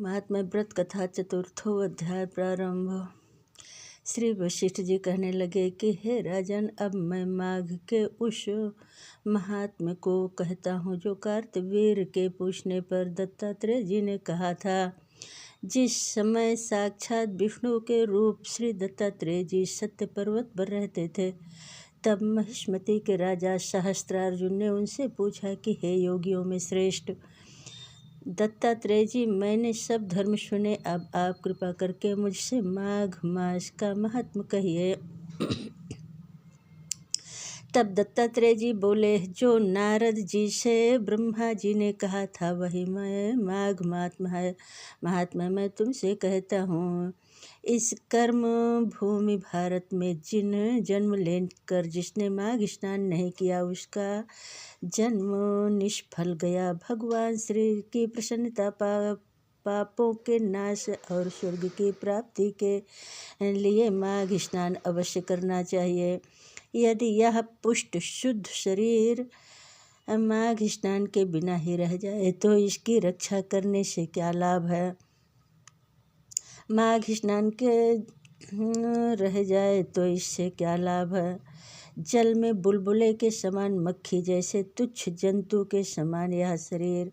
महात्मा व्रत कथा चतुर्थो अध्याय प्रारंभ। श्री वशिष्ठ जी कहने लगे कि हे राजन, अब मैं माघ के उस महात्मा को कहता हूँ जो कार्तवीर्य के पूछने पर दत्तात्रेय जी ने कहा था। जिस समय साक्षात विष्णु के रूप श्री दत्तात्रेय जी सत्य पर्वत पर रहते थे, तब महिष्मति के राजा सहस्त्रार्जुन ने उनसे पूछा कि हे योगियों में श्रेष्ठ दत्तात्रेय जी, मैंने सब धर्म सुने, अब आप कृपा करके मुझसे माघ मास का महात्म कहिए। तब दत्तात्रेय जी बोले, जो नारद जी से ब्रह्मा जी ने कहा था वही मैं माघ महात्मा मैं तुमसे कहता हूँ। इस कर्म भूमि भारत में जिन जन्म लेकर जिसने माघ स्नान नहीं किया उसका जन्म निष्फल गया। भगवान श्री की प्रसन्नता पापों के नाश और स्वर्ग की प्राप्ति के लिए माघ स्नान अवश्य करना चाहिए। यदि यह पुष्ट शुद्ध शरीर माघ स्नान के बिना ही रह जाए तो इसकी रक्षा करने से क्या लाभ है। माघ स्नान के रह जाए तो इससे क्या लाभ है। जल में बुलबुले के समान, मक्खी जैसे तुच्छ जंतु के समान यह शरीर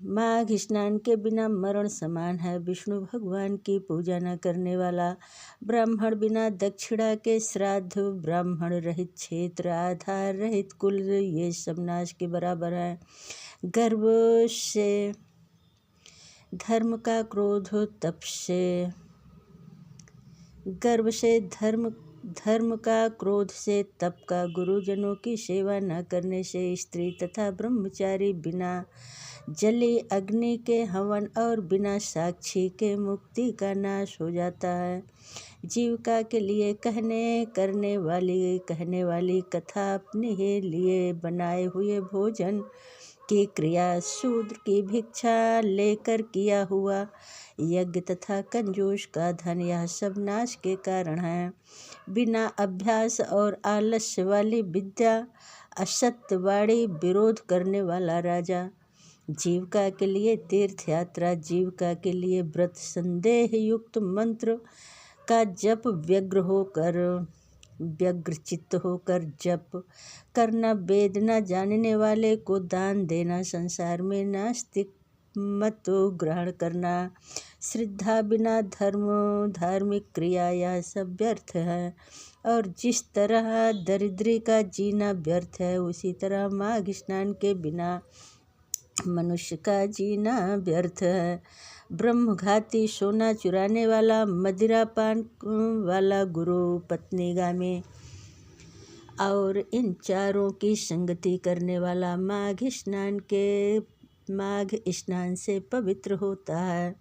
माघ स्नान के बिना मरण समान है। विष्णु भगवान की पूजा न करने वाला, ब्राह्मण बिना दक्षिणा के श्राद्ध, ब्राह्मण रहित क्षेत्र, आधार रहित कुल, ये सब नाश के बराबर है। गर्व से धर्म का क्रोध, तप से गर्व से धर्म का, क्रोध से तप का, गुरुजनों की सेवा न करने से स्त्री तथा ब्रह्मचारी, बिना जली अग्नि के हवन और बिना साक्षी के मुक्ति का नाश हो जाता है। जीविका के लिए कहने वाली कथा, अपने ही लिए बनाए हुए भोजन की क्रिया, शूद्र की भिक्षा लेकर किया हुआ यज्ञ तथा कंजूस का धन, यह सब नाश के कारण है। बिना अभ्यास और आलस्य वाली विद्या, असत्यवाणी, विरोध करने वाला राजा, जीविका के लिए तीर्थ यात्रा, जीविका के लिए व्रत, संदेह युक्त मंत्र का जप, व्यग्र चित्त होकर जप करना, वेद न जानने वाले को दान देना, संसार में नास्तिक मत ग्रहण करना, श्रद्धा बिना धार्मिक क्रिया, यह सब व्यर्थ है। और जिस तरह दरिद्री का जीना व्यर्थ है, उसी तरह माघ स्नान के बिना मनुष्य का जीना व्यर्थ है। ब्रह्मघाती, सोना चुराने वाला, मदिरा पान वाला, गुरु पत्नीगामी और इन चारों की संगति करने वाला माघ स्नान से पवित्र होता है।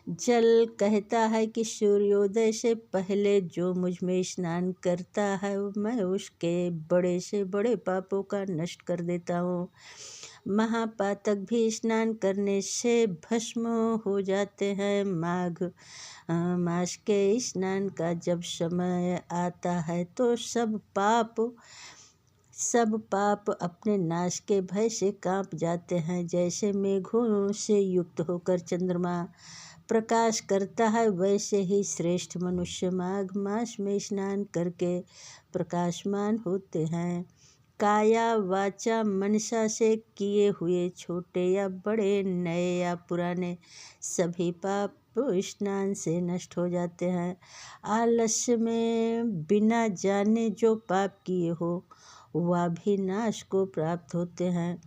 जल कहता है कि सूर्योदय से पहले जो मुझ में स्नान करता है मैं उसके बड़े से बड़े पापों का नष्ट कर देता हूँ। महापातक भी स्नान करने से भस्म हो जाते हैं। माघ मास के स्नान का जब समय आता है तो सब पाप अपने नाश के भय से कांप जाते हैं। जैसे मेघों से युक्त होकर चंद्रमा प्रकाश करता है, वैसे ही श्रेष्ठ मनुष्य माघ मास में स्नान करके प्रकाशमान होते हैं। काया वाचा मनसा से किए हुए छोटे या बड़े, नए या पुराने, सभी पाप स्नान से नष्ट हो जाते हैं। आलस्य में बिना जाने जो पाप किए हो वह भी नाश को प्राप्त होते हैं।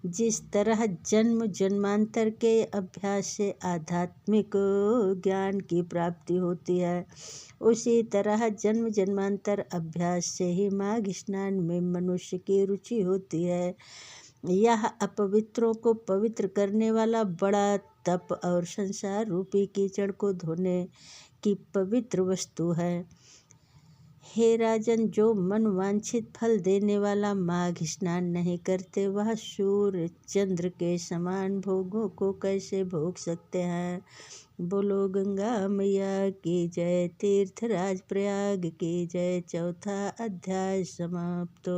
जिस तरह जन्म जन्मांतर के अभ्यास से आध्यात्मिक ज्ञान की प्राप्ति होती है, उसी तरह जन्म जन्मांतर अभ्यास से ही माघ स्नान में मनुष्य की रुचि होती है। यह अपवित्रों को पवित्र करने वाला बड़ा तप और संसार रूपी कीचड़ को धोने की पवित्र वस्तु है। हे राजन, जो मन वांछित फल देने वाला माघ स्नान नहीं करते, वह सूर्य चंद्र के समान भोगों को कैसे भोग सकते हैं। बोलो गंगा मैया की जय। तीर्थराज प्रयाग की जय। चौथा अध्याय समाप्त।